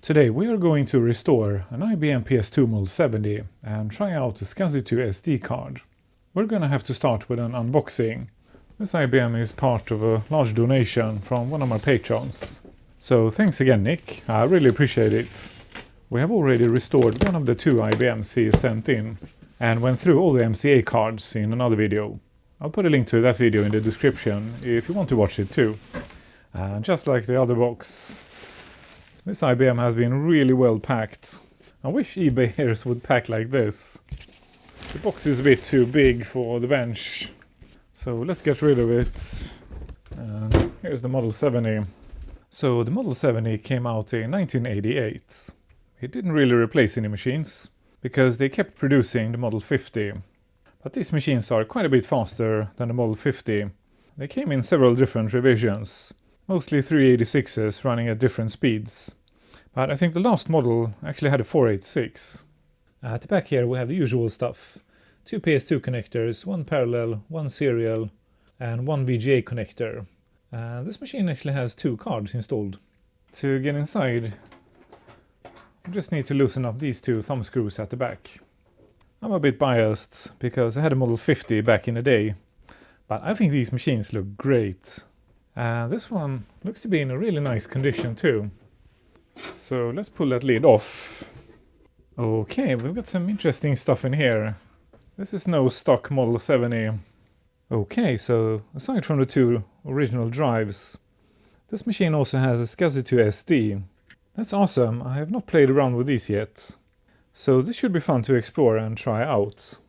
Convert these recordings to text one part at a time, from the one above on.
Today we are going to restore an IBM PS2 Model 70 and try out the SCSI2SD card. We're gonna have to start with an unboxing. This IBM is part of a large donation from one of my patrons. So thanks again, Nick, I really appreciate it. We have already restored one of the two IBMs he sent in and went through all the MCA cards in another video. I'll put a link to that video in the description if you want to watch it too. Just like the other box, this IBM has been really well packed. I wish eBayers would pack like this. The box is a bit too big for the bench, so let's get rid of it. And here's the Model 70. So the Model 70 came out in 1988. It didn't really replace any machines, because they kept producing the Model 50. But these machines are quite a bit faster than the Model 50. They came in several different revisions, mostly 386s running at different speeds. But I think the last model actually had a 486. At the back here we have the usual stuff. Two PS2 connectors, one parallel, one serial, and one VGA connector. This machine actually has two cards installed. To get inside, you just need to loosen up these two thumb screws at the back. I'm a bit biased because I had a Model 50 back in the day, but I think these machines look great. This one looks to be in a really nice condition too. So let's pull that lid off. Okay, we've got some interesting stuff in here. This is no stock Model 70. Okay, so aside from the two original drives, this machine also has a SCSI2SD. That's awesome, I have not played around with these yet. So this should be fun to explore and try out.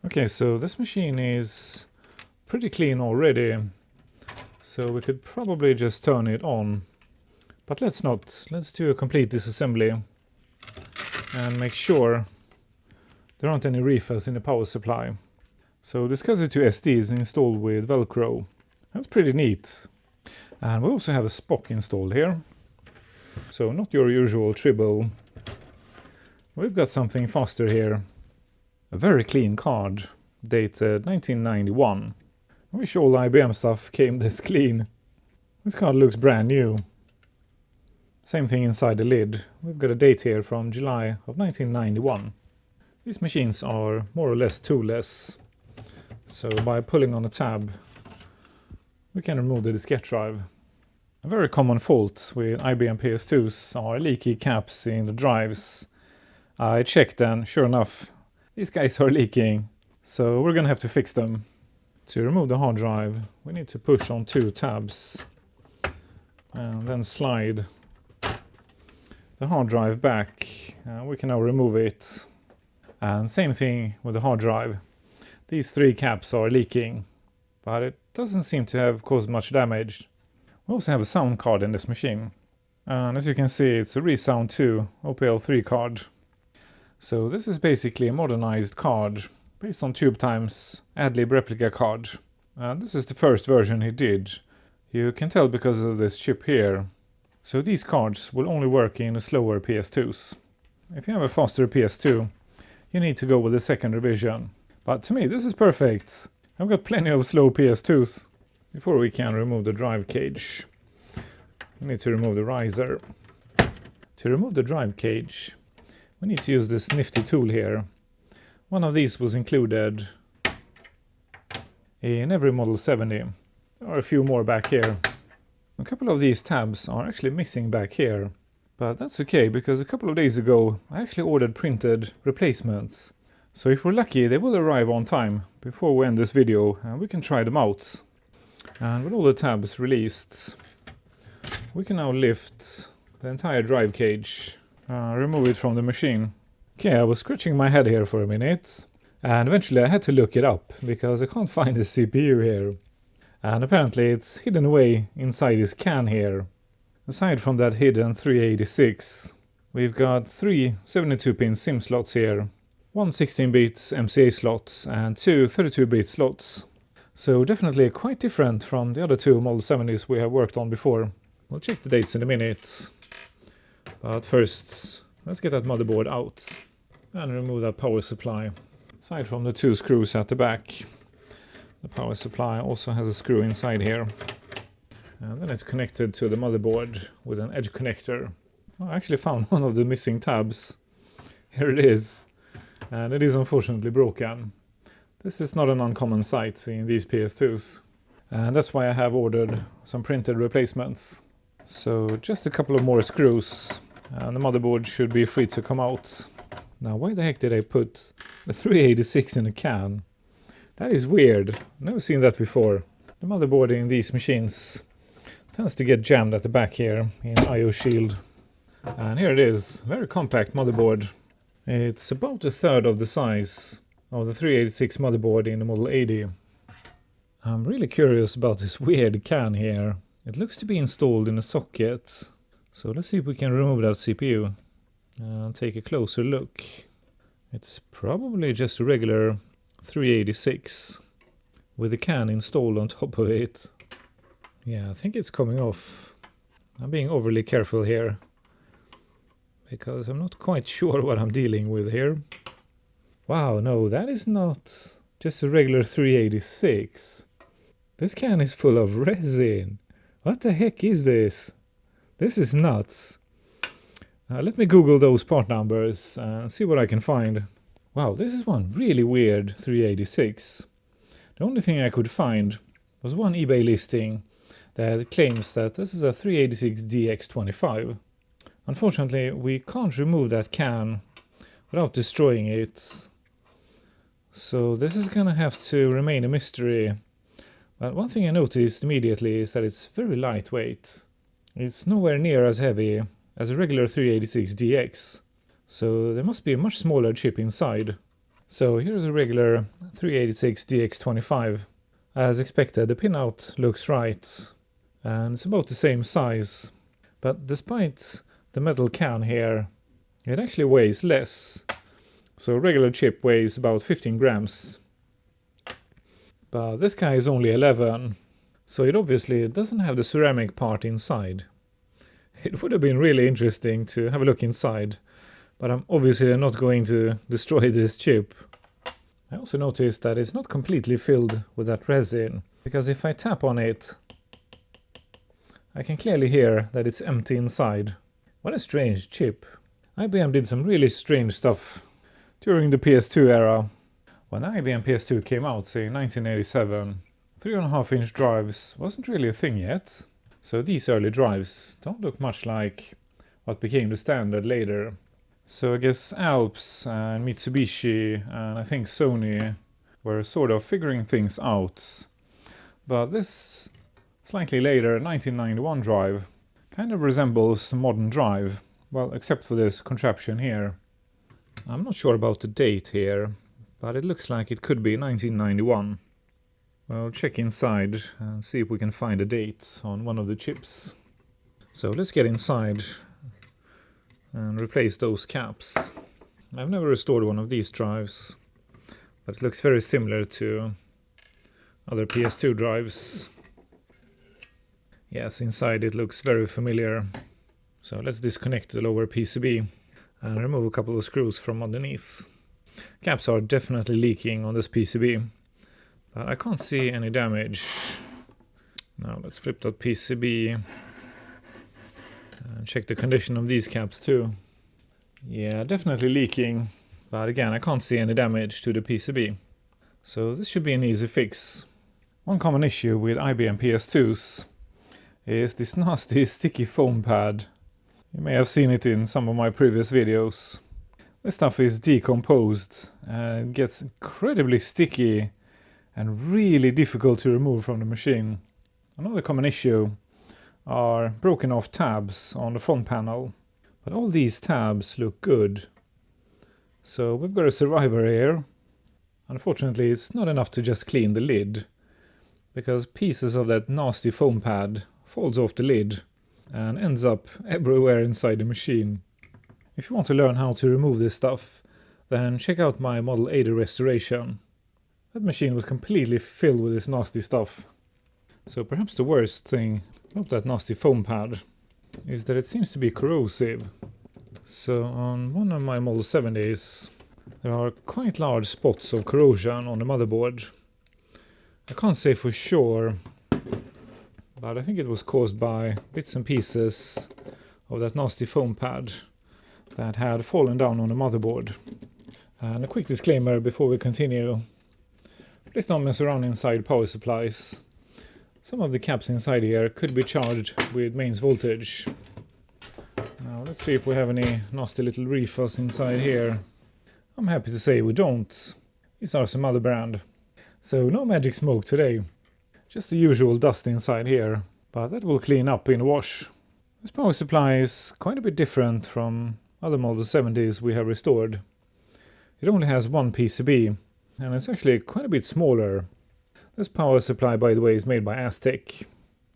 Okay, so this machine is pretty clean already. So we could probably just turn it on. But let's not. Let's do a complete disassembly. And make sure there aren't any refills in the power supply. So the SCSI2SD is installed with Velcro. That's pretty neat. And we also have a Spock installed here. So not your usual tribble. We've got something faster here. A very clean card, dated 1991. I wish all IBM stuff came this clean. This card looks brand new. Same thing inside the lid. We've got a date here from July of 1991. These machines are more or less toolless. So by pulling on a tab, we can remove the diskette drive. A very common fault with IBM PS2s are leaky caps in the drives. I checked and sure enough, these guys are leaking. So we're gonna have to fix them. To remove the hard drive, we need to push on two tabs and then slide the hard drive back. We can now remove it. And same thing with the hard drive. These three caps are leaking, but it doesn't seem to have caused much damage. We also have a sound card in this machine. And as you can see, it's a ReSound 2 OPL3 card. So this is basically a modernized card based on TubeTime's Adlib replica card. This is the first version he did. You can tell because of this chip here. So these cards will only work in the slower PS2s. If you have a faster PS2, you need to go with the second revision. But to me this is perfect. I've got plenty of slow PS2s. Before we can remove the drive cage, we need to remove the riser. To remove the drive cage, we need to use this nifty tool here. One of these was included in every Model 70. There are a few more back here. A couple of these tabs are actually missing back here. But that's okay, because a couple of days ago I actually ordered printed replacements. So if we're lucky, they will arrive on time before we end this video and we can try them out. And with all the tabs released, we can now lift the entire drive cage, remove it from the machine. Okay, I was scratching my head here for a minute, and eventually I had to look it up, because I can't find the CPU here. And apparently it's hidden away inside this can here. Aside from that hidden 386, we've got three 72-pin SIM slots here, one 16-bit MCA slot, and two 32-bit slots. So definitely quite different from the other two Model 70s we have worked on before. We'll check the dates in a minute. But first, let's get that motherboard out and remove that power supply. Aside from the two screws at the back, the power supply also has a screw inside here. And then it's connected to the motherboard with an edge connector. I actually found one of the missing tabs. Here it is, and it is unfortunately broken. This is not an uncommon sight in these PS2s, and that's why I have ordered some printed replacements. So just a couple of more screws and the motherboard should be free to come out. Now why the heck did I put the 386 in a can? That is weird, never seen that before. The motherboard in these machines tends to get jammed at the back here in I/O shield. And here it is, very compact motherboard. It's about a third of the size of the 386 motherboard in the Model 80. I'm really curious about this weird can here. It looks to be installed in a socket. So let's see if we can remove that CPU and take a closer look. It's probably just a regular 386 with a can installed on top of it. Yeah, I think it's coming off. I'm being overly careful here because I'm not quite sure what I'm dealing with here. Wow, no, that is not just a regular 386. This can is full of resin. What the heck is this? This is nuts. Let me Google those part numbers and see what I can find. Wow, this is one really weird 386. The only thing I could find was one eBay listing that claims that this is a 386 DX25. Unfortunately, we can't remove that can without destroying it. So this is gonna have to remain a mystery. But one thing I noticed immediately is that it's very lightweight. It's nowhere near as heavy as a regular 386 DX. So there must be a much smaller chip inside. So here's a regular 386 DX25. As expected, the pinout looks right. And it's about the same size. But despite the metal can here, it actually weighs less. So a regular chip weighs about 15 grams. But this guy is only 11. So it obviously doesn't have the ceramic part inside. It would have been really interesting to have a look inside. But I'm obviously not going to destroy this chip. I also noticed that it's not completely filled with that resin. Because if I tap on it, I can clearly hear that it's empty inside. What a strange chip. IBM did some really strange stuff during the PS2 era. When the IBM PS2 came out, say in 1987, 3.5-inch drives wasn't really a thing yet. So these early drives don't look much like what became the standard later. So I guess Alps and Mitsubishi and I think Sony were sort of figuring things out. But this slightly later 1991 drive kind of resembles a modern drive, well, except for this contraption here. I'm not sure about the date here, but it looks like it could be 1991. Well, check inside and see if we can find a date on one of the chips. So let's get inside and replace those caps. I've never restored one of these drives, but it looks very similar to other PS2 drives. Yes, inside it looks very familiar. So let's disconnect the lower PCB and remove a couple of screws from underneath. Caps are definitely leaking on this PCB, but I can't see any damage. Now let's flip that PCB and check the condition of these caps too. Yeah, definitely leaking, but again I can't see any damage to the PCB. So this should be an easy fix. One common issue with IBM PS2s is this nasty sticky foam pad. You may have seen it in some of my previous videos. This stuff is decomposed and gets incredibly sticky and really difficult to remove from the machine. Another common issue are broken off tabs on the front panel. But all these tabs look good. So we've got a survivor here. Unfortunately, it's not enough to just clean the lid, because pieces of that nasty foam pad falls off the lid and ends up everywhere inside the machine. If you want to learn how to remove this stuff, then check out my Model 80 restoration. That machine was completely filled with this nasty stuff. So perhaps the worst thing about that nasty foam pad is that it seems to be corrosive. So on one of my Model 70s, there are quite large spots of corrosion on the motherboard. I can't say for sure, but I think it was caused by bits and pieces of that nasty foam pad that had fallen down on the motherboard. And a quick disclaimer before we continue. Please don't mess around inside power supplies. Some of the caps inside here could be charged with mains voltage. Now let's see if we have any nasty little refus inside here. I'm happy to say we don't. These are some other brand. So no magic smoke today. Just the usual dust inside here, but that will clean up in the wash. This power supply is quite a bit different from other Model 70s we have restored. It only has one PCB, and it's actually quite a bit smaller. This power supply, by the way, is made by AMTECH.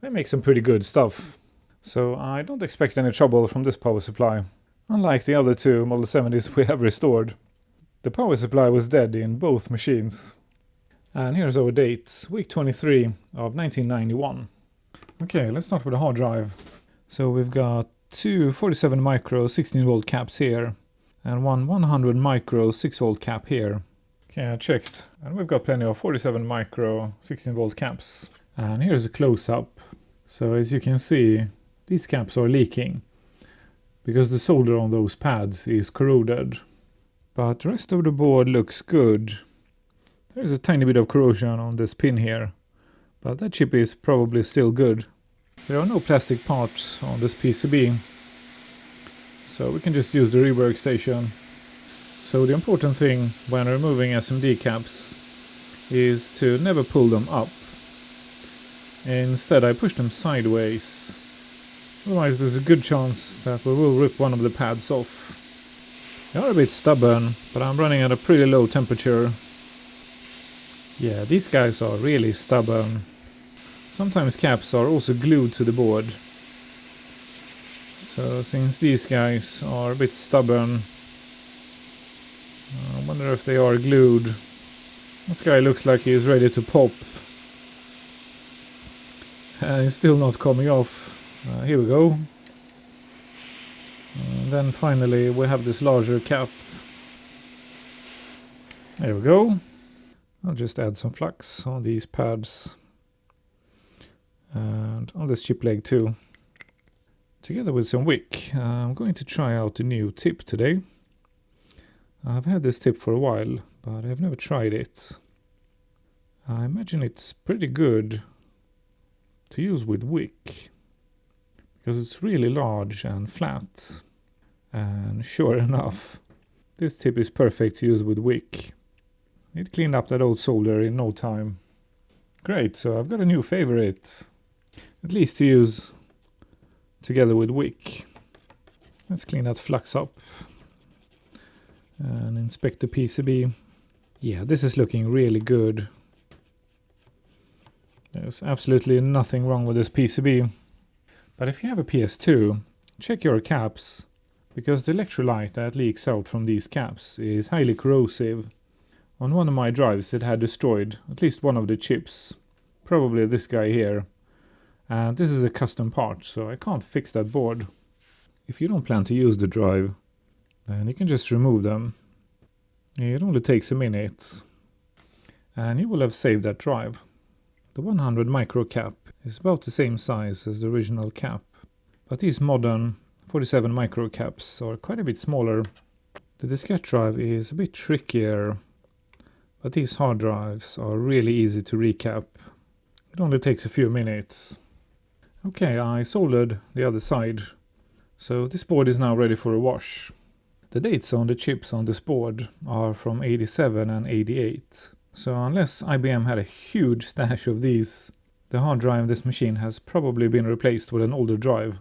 They make some pretty good stuff. So I don't expect any trouble from this power supply, unlike the other two Model 70s we have restored. The power supply was dead in both machines. And here's our date, week 23 of 1991. Okay, let's start with the hard drive. So we've got two 47 micro 16 volt caps here, and one 100 micro 6 volt cap here. Okay, I checked, and we've got plenty of 47 micro 16 volt caps. And here's a close-up. So as you can see, these caps are leaking, because the solder on those pads is corroded. But the rest of the board looks good. There's a tiny bit of corrosion on this pin here, but that chip is probably still good. There are no plastic parts on this PCB, so we can just use the rework station. So the important thing when removing SMD caps is to never pull them up. Instead I push them sideways. Otherwise there's a good chance that we will rip one of the pads off. They are a bit stubborn, but I'm running at a pretty low temperature. Yeah, these guys are really stubborn. Sometimes caps are also glued to the board. So since these guys are a bit stubborn, I wonder if they are glued. This guy looks like he is ready to pop. And it's still not coming off. Here we go. And then finally we have this larger cap. There we go. I'll just add some flux on these pads. And on this chip leg too. Together with some wick, I'm going to try out a new tip today. I've had this tip for a while, but I've never tried it. I imagine it's pretty good to use with wick, because it's really large and flat. And sure enough, this tip is perfect to use with wick. It cleaned up that old solder in no time. Great, so I've got a new favorite, at least to use together with wick. Let's clean that flux up and inspect the PCB. Yeah, this is looking really good. There's absolutely nothing wrong with this PCB. But if you have a PS2, check your caps, because the electrolyte that leaks out from these caps is highly corrosive. On one of my drives it had destroyed at least one of the chips, probably this guy here. And this is a custom part, so I can't fix that board. If you don't plan to use the drive, then you can just remove them. It only takes a minute, and you will have saved that drive. The 100 micro cap is about the same size as the original cap, but these modern 47 micro caps are quite a bit smaller. The diskette drive is a bit trickier, but these hard drives are really easy to recap. It only takes a few minutes. Okay, I soldered the other side, so this board is now ready for a wash. The dates on the chips on this board are from 87 and 88, so unless IBM had a huge stash of these, the hard drive in this machine has probably been replaced with an older drive.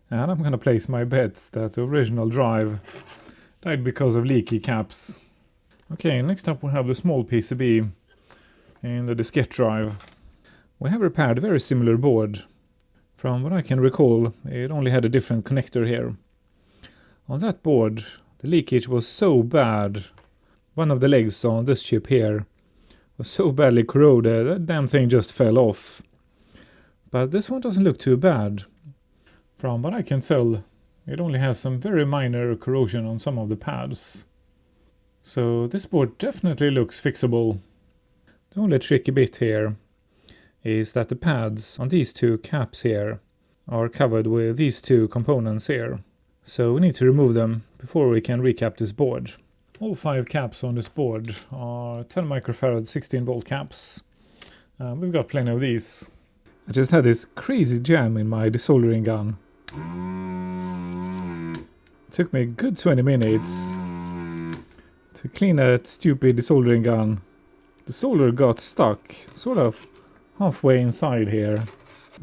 And I'm gonna place my bets that the original drive died because of leaky caps. Okay, next up we have the small PCB in the diskette drive. We have repaired a very similar board. From what I can recall, it only had a different connector here. On that board, the leakage was so bad. One of the legs on this chip here was so badly corroded, that damn thing just fell off. But this one doesn't look too bad. From what I can tell, it only has some very minor corrosion on some of the pads. So this board definitely looks fixable. The only tricky bit here is that the pads on these two caps here are covered with these two components here. So we need to remove them before we can recap this board. All 5 caps on this board are 10 microfarad 16 volt caps. We've got plenty of these. I just had this crazy jam in my desoldering gun. It took me a good 20 minutes to clean that stupid desoldering gun. The solder got stuck sort of halfway inside here,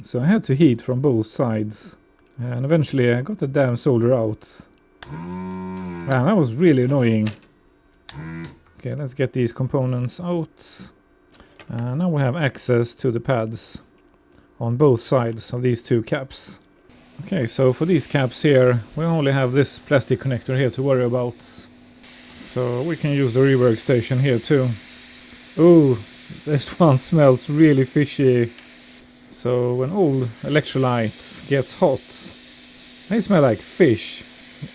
so I had to heat from both sides, and eventually I got the damn solder out. Man, that was really annoying. Okay, let's get these components out. Now we have access to the pads on both sides of these 2 caps. Okay, so for these caps here, we only have this plastic connector here to worry about. So we can use the rework station here too. Ooh, this one smells really fishy. So when old electrolyte gets hot, they smell like fish.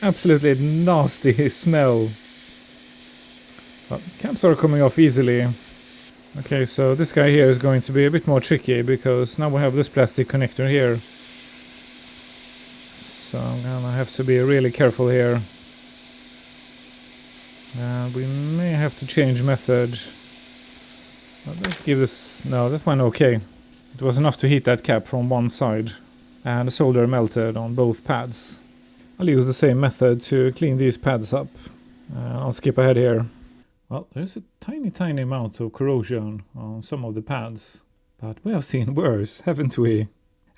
Absolutely nasty smell. But caps are coming off easily. Okay, so this guy here is going to be a bit more tricky because now we have this plastic connector here. So I'm gonna have to be really careful here. We may have to change method. But let's give this... No, that went okay. It was enough to heat that cap from one side. And the solder melted on both pads. I'll use the same method to clean these pads up. I'll skip ahead here. Well, there's a tiny amount of corrosion on some of the pads. But we have seen worse, haven't we?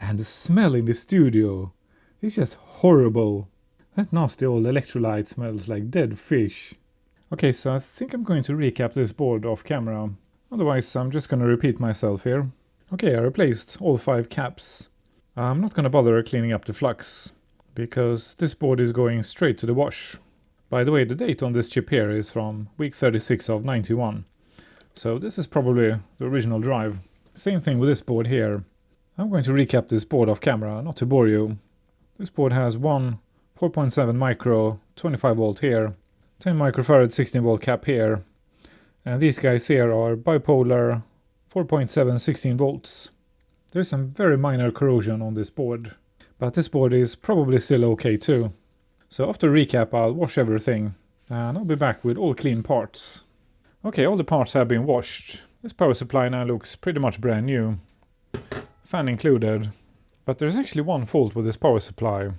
And the smell in the studio is just horrible. That nasty old electrolyte smells like dead fish. Okay, so I think I'm going to recap this board off camera. Otherwise, I'm just going to repeat myself here. Okay, I replaced all 5 caps. I'm not going to bother cleaning up the flux, because this board is going straight to the wash. By the way, the date on this chip here is from week 36 of 91. So this is probably the original drive. Same thing with this board here. I'm going to recap this board off camera, not to bore you. This board has one 4.7 micro 25 volt here, 10 microfarad 16 volt cap here, and these guys here are bipolar 4.7 16 volts. There's some very minor corrosion on this board, but this board is probably still okay too. So after recap I'll wash everything, and I'll be back with all clean parts. Okay, all the parts have been washed. This power supply now looks pretty much brand new, fan included. But there's actually one fault with this power supply.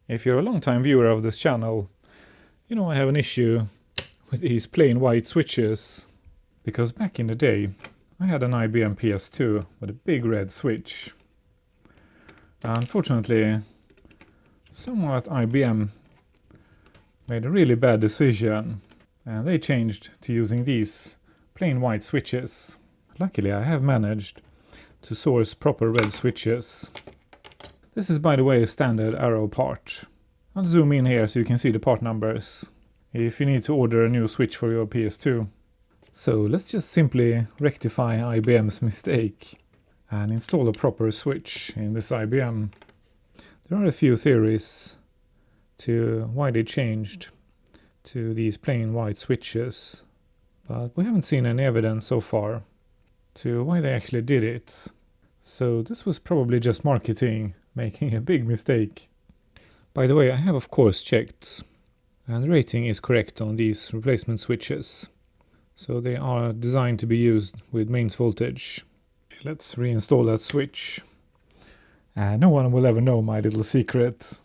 If you're a long-time viewer of this channel, you know I have an issue with these plain white switches. Because back in the day, I had an IBM PS2 with a big red switch. Unfortunately, someone at IBM made a really bad decision, and they changed to using these plain white switches. Luckily, I have managed to source proper red switches. This is, by the way, a standard Arrow part. I'll zoom in here so you can see the part numbers if you need to order a new switch for your PS2. So let's just simply rectify IBM's mistake and install a proper switch in this IBM. There are a few theories to why they changed to these plain white switches, but we haven't seen any evidence so far to why they actually did it. So this was probably just marketing making a big mistake. By the way, I have of course checked, and the rating is correct on these replacement switches. So they are designed to be used with mains voltage. Let's reinstall that switch. No one will ever know my little secret.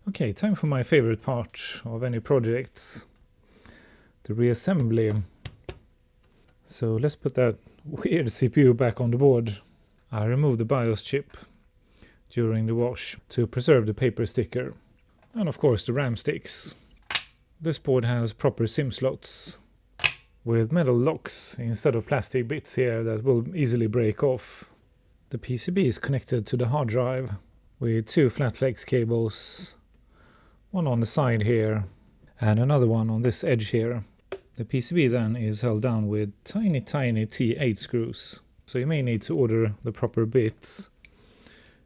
Okay, time for my favorite part of any projects, the reassembly. So let's put that weird CPU back on the board. I removed the BIOS chip during the wash to preserve the paper sticker. And of course the RAM sticks. This board has proper SIM slots with metal locks instead of plastic bits here that will easily break off. The PCB is connected to the hard drive with 2 flat flex cables, one on the side here and another one on this edge here. The PCB then is held down with tiny T8 screws, so you may need to order the proper bits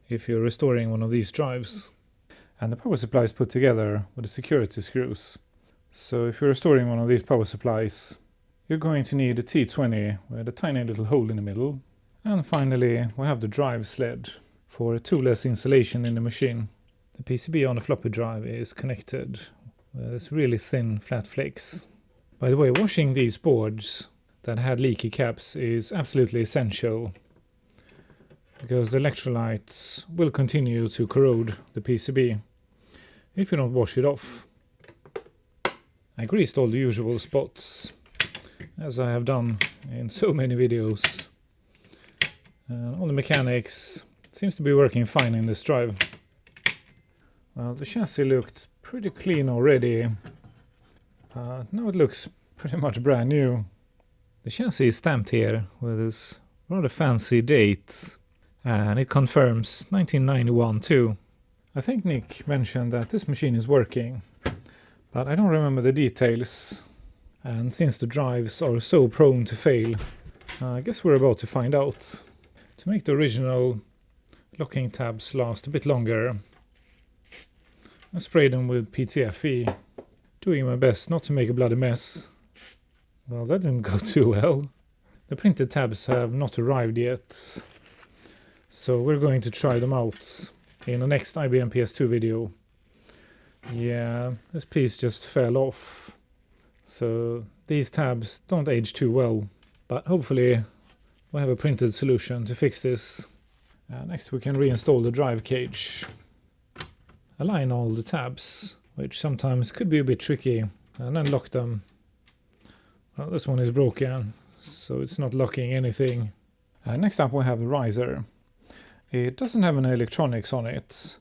if you're restoring one of these drives. And the power supply is put together with the security screws. So if you're restoring one of these power supplies, you're going to need a T20 with a tiny little hole in the middle. And finally we have the drive sled for toolless installation in the machine. The PCB on the floppy drive is connected with really thin flat flakes. By the way, washing these boards that had leaky caps is absolutely essential, because the electrolytes will continue to corrode the PCB if you don't wash it off. I greased all the usual spots, as I have done in so many videos. All the mechanics seems to be working fine in this drive. Well, the chassis looked pretty clean already. Now it looks pretty much brand new. The chassis is stamped here with this rather fancy date, and it confirms 1991 too. I think Nick mentioned that this machine is working, but I don't remember the details. And since the drives are so prone to fail, I guess we're about to find out. To make the original locking tabs last a bit longer, I sprayed them with PTFE, doing my best not to make a bloody mess. Well, that didn't go too well. The printed tabs have not arrived yet, so we're going to try them out in the next IBM PS2 video. Yeah, this piece just fell off, so these tabs don't age too well, but hopefully we'll have a printed solution to fix this. Next we can reinstall the drive cage. Align all the tabs, which sometimes could be a bit tricky, and then lock them. Well, this one is broken, so it's not locking anything. Next up we have the riser. It doesn't have any electronics on it,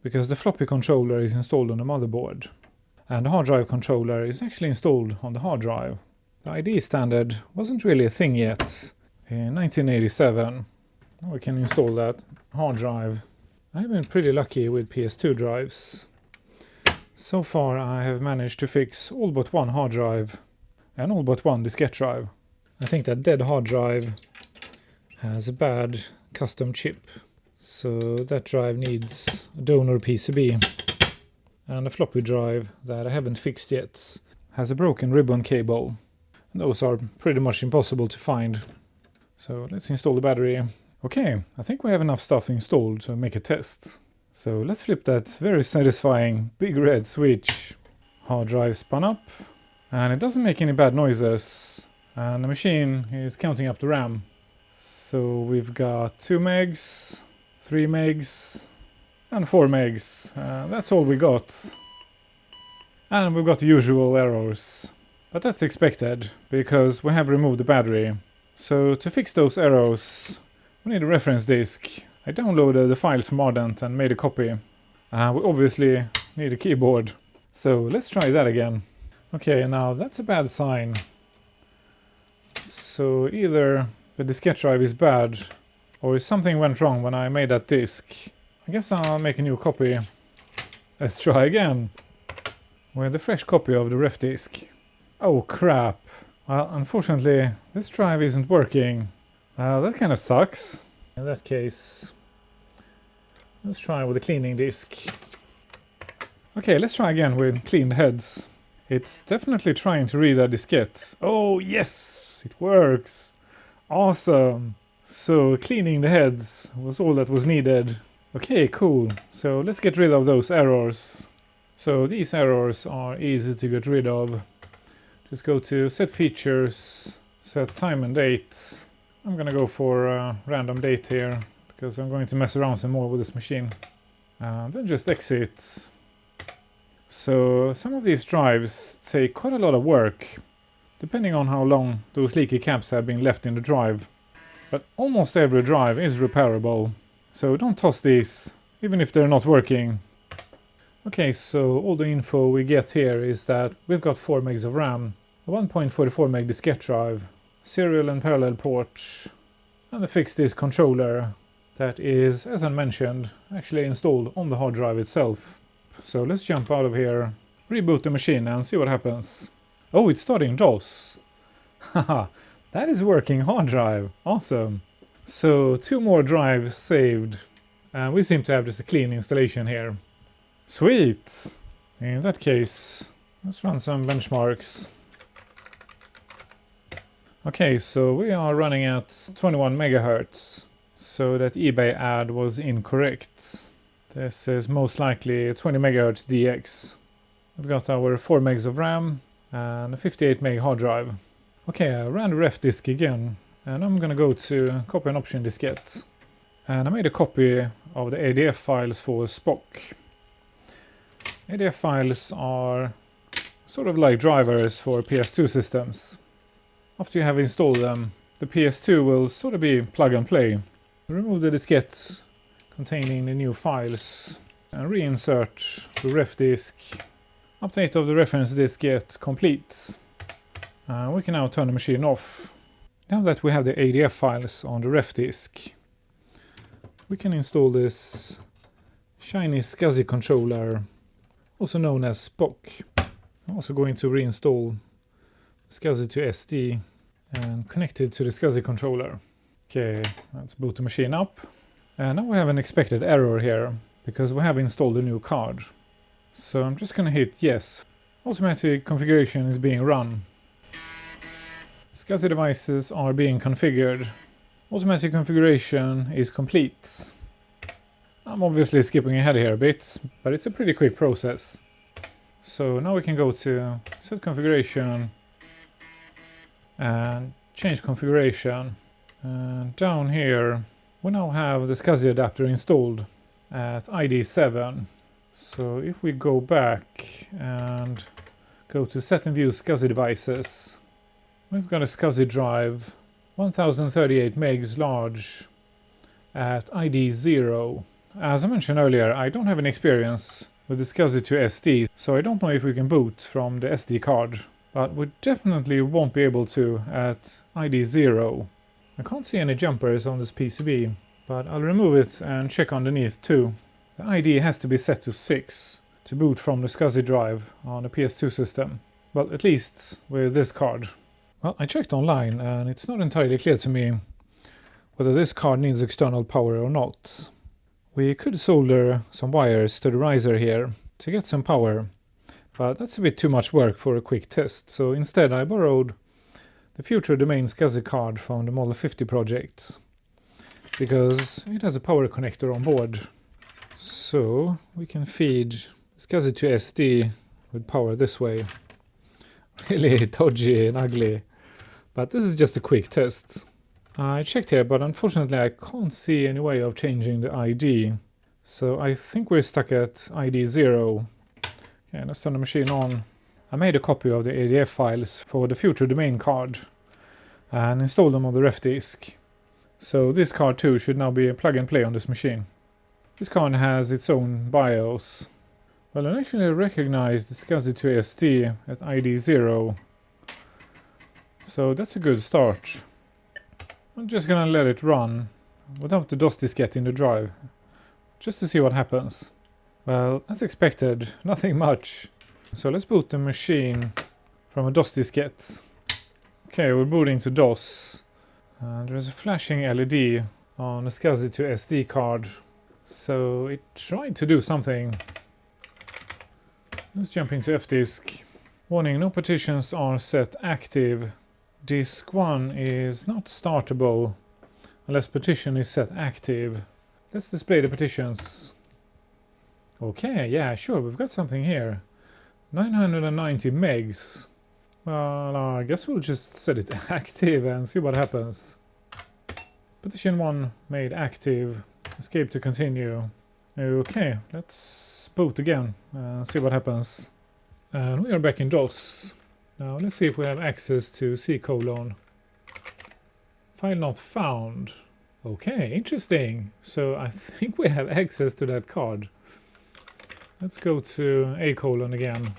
because the floppy controller is installed on the motherboard, and the hard drive controller is actually installed on the hard drive. The ID standard wasn't really a thing yet in 1987. Now we can install that hard drive. I've been pretty lucky with PS2 drives. So far I have managed to fix all but one hard drive and all but one diskette drive. I think that dead hard drive has a bad custom chip, so that drive needs a donor PCB. And the floppy drive that I haven't fixed yet has a broken ribbon cable. Those are pretty much impossible to find. So let's install the battery. Okay, I think we have enough stuff installed to make a test. So let's flip that very satisfying big red switch. Hard drive spun up, and it doesn't make any bad noises. And the machine is counting up the RAM. So we've got 2 megs, 3 megs, and 4 megs. That's all we got. And we've got the usual errors. But that's expected, because we have removed the battery. So to fix those errors, we need a reference disk. I downloaded the files from Ardent and made a copy. We obviously need a keyboard. So let's try that again. Okay, now that's a bad sign. So either the diskette drive is bad, or something went wrong when I made that disk. I guess I'll make a new copy. Let's try again with a fresh copy of the ref disk. Oh crap. Well, unfortunately this drive isn't working. That kind of sucks. In that case, let's try with a cleaning disk. Okay, let's try again with cleaned heads. It's definitely trying to read a diskette. Oh yes, it works. Awesome. So cleaning the heads was all that was needed. Okay, cool. So let's get rid of those errors. So these errors are easy to get rid of. Just go to set features, set time and date. I'm gonna go for a random date here, because I'm going to mess around some more with this machine. Then just exit. So some of these drives take quite a lot of work, depending on how long those leaky caps have been left in the drive. But almost every drive is repairable, so don't toss these, even if they're not working. Okay, so all the info we get here is that we've got 4 megs of RAM, a 1.44 meg diskette drive, serial and parallel port, and the fixed disk controller that is, as I mentioned, actually installed on the hard drive itself. So let's jump out of here, reboot the machine and see what happens. Oh, it's starting DOS. Haha, that is working hard drive. Awesome. So 2 more drives saved, and we seem to have just a clean installation here. Sweet! In that case, let's run some benchmarks. Okay, so we are running at 21 megahertz. so that eBay ad was incorrect. This is most likely 20 MHz DX. We've got our 4 megs of RAM and a 58 meg hard drive. Okay, I ran the ref disk again, and I'm gonna go to copy and option diskette. And I made a copy of the ADF files for Spock. ADF files are sort of like drivers for PS2 systems. After you have installed them, the PS2 will sort of be plug and play. Remove the diskettes containing the new files and reinsert the ref disk. Update of the reference diskette complete. We can now turn the machine off. Now that we have the ADF files on the ref disk, we can install this shiny SCSI controller, also known as Spock. I'm also going to reinstall SCSI2SD and connect it to the SCSI controller. Okay, let's boot the machine up. And now we have an expected error here, because we have installed a new card. So I'm just gonna hit yes. Automatic configuration is being run. SCSI devices are being configured. Automatic configuration is complete. I'm obviously skipping ahead here a bit, but it's a pretty quick process. So now we can go to set configuration and change configuration. And down here we now have the SCSI adapter installed at ID 7. So if we go back and go to set and view SCSI devices, we've got a SCSI drive 1038 megs large at ID 0. As I mentioned earlier, I don't have any experience with the SCSI2SD, so I don't know if we can boot from the SD card, but we definitely won't be able to at ID 0. I can't see any jumpers on this PCB, but I'll remove it and check underneath too. The ID has to be set to 6 to boot from the SCSI drive on a PS2 system, well, at least with this card. Well, I checked online and it's not entirely clear to me whether this card needs external power or not. We could solder some wires to the riser here to get some power, but that's a bit too much work for a quick test, so instead I borrowed the future domain SCSI card from the Model 50 project, because it has a power connector on board. So we can feed SCSI2SD with power this way. Really dodgy and ugly, but this is just a quick test. I checked here, but unfortunately I can't see any way of changing the ID. So I think we're stuck at ID 0. Okay, let's turn the machine on. I made a copy of the ADF files for the future domain card and installed them on the ref disk. So this card too should now be a plug and play on this machine. This card has its own BIOS. Well, I actually recognized the SCSI2SD at ID 0. So that's a good start. I'm just gonna let it run without the DOS diskette in the drive, just to see what happens. Well, as expected, nothing much. So let's boot the machine from a DOS diskette. Okay, we're booting to DOS. There's a flashing LED on the SCSI2SD card. So it tried to do something. Let's jump into F-disk. Warning, no partitions are set active. Disk 1 is not startable unless partition is set active. Let's display the partitions. Okay, yeah, sure, we've got something here. 990 megs. Well, I guess we'll just set it active and see what happens. Partition 1 made active. Escape to continue. Okay, let's boot again and see what happens. And we are back in DOS. Now let's see if we have access to C:. File not found. Okay, interesting. So I think we have access to that card. Let's go to A:, again.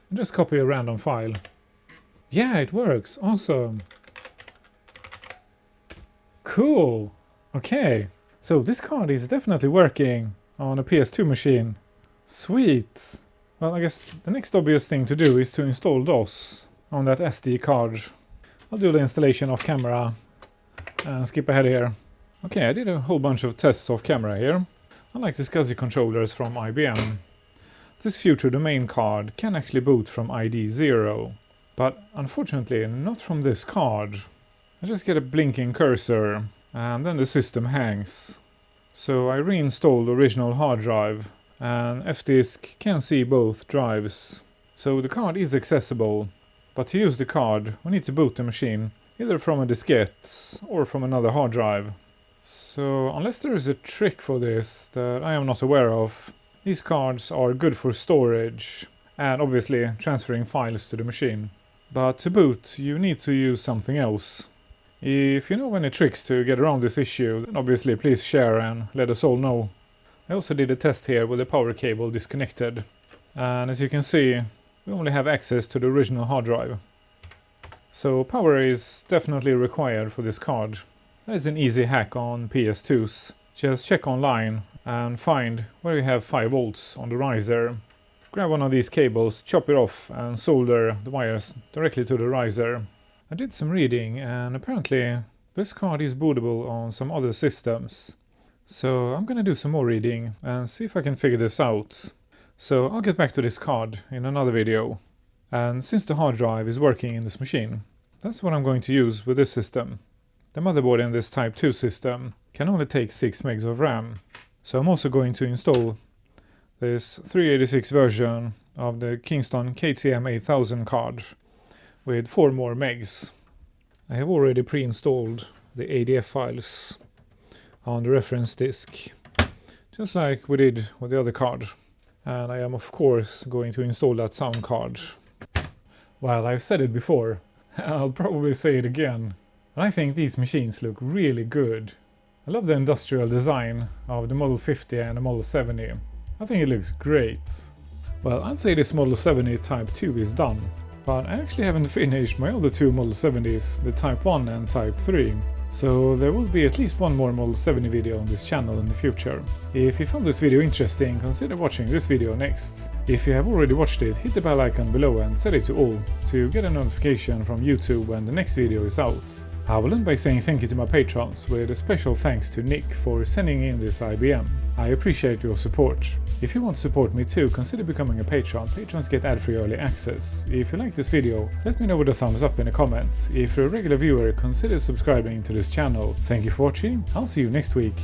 And just copy a random file. Yeah, it works. Awesome. Cool. Okay. So this card is definitely working on a PS2 machine. Sweet. Well, I guess the next obvious thing to do is to install DOS on that SD card. I'll do the installation off camera and skip ahead here. Okay, I did a whole bunch of tests off camera here. I like the SCSI controllers from IBM. This future domain card can actually boot from ID 0. But unfortunately not from this card. I just get a blinking cursor and then the system hangs. So I reinstalled the original hard drive, and F-Disk can see both drives. So the card is accessible, but to use the card we need to boot the machine either from a diskette or from another hard drive. So unless there is a trick for this that I am not aware of, these cards are good for storage and obviously transferring files to the machine. But to boot you need to use something else. If you know any tricks to get around this issue, then obviously please share and let us all know. I also did a test here with the power cable disconnected, and as you can see we only have access to the original hard drive. So power is definitely required for this card. That is an easy hack on PS2s. Just check online and find where you have 5 volts on the riser. Grab one of these cables, chop it off and solder the wires directly to the riser. I did some reading and apparently this card is bootable on some other systems. So I'm gonna do some more reading and see if I can figure this out. So I'll get back to this card in another video. And since the hard drive is working in this machine, that's what I'm going to use with this system. The motherboard in this Type 2 system can only take 6 megs of RAM. So I'm also going to install this 386 version of the Kingston KTM 8000 card with 4 more megs. I have already pre-installed the ADF files on the reference disk, just like we did with the other card. And I am of course going to install that sound card. Well, I've said it before, and I'll probably say it again. I think these machines look really good. I love the industrial design of the Model 50 and the Model 70. I think it looks great. Well, I'd say this Model 70 Type 2 is done. But I actually haven't finished my other 2 Model 70s, the Type 1 and Type 3. So there will be at least one more Model 70 video on this channel in the future. If you found this video interesting, consider watching this video next. If you have already watched it, hit the bell icon below and set it to all to get a notification from YouTube when the next video is out. I will end by saying thank you to my patrons, with a special thanks to Nick for sending in this IBM. I appreciate your support. If you want to support me too, consider becoming a patron. Patrons get ad-free early access. If you like this video, let me know with a thumbs up in the comments. If you're a regular viewer, consider subscribing to this channel. Thank you for watching, I'll see you next week.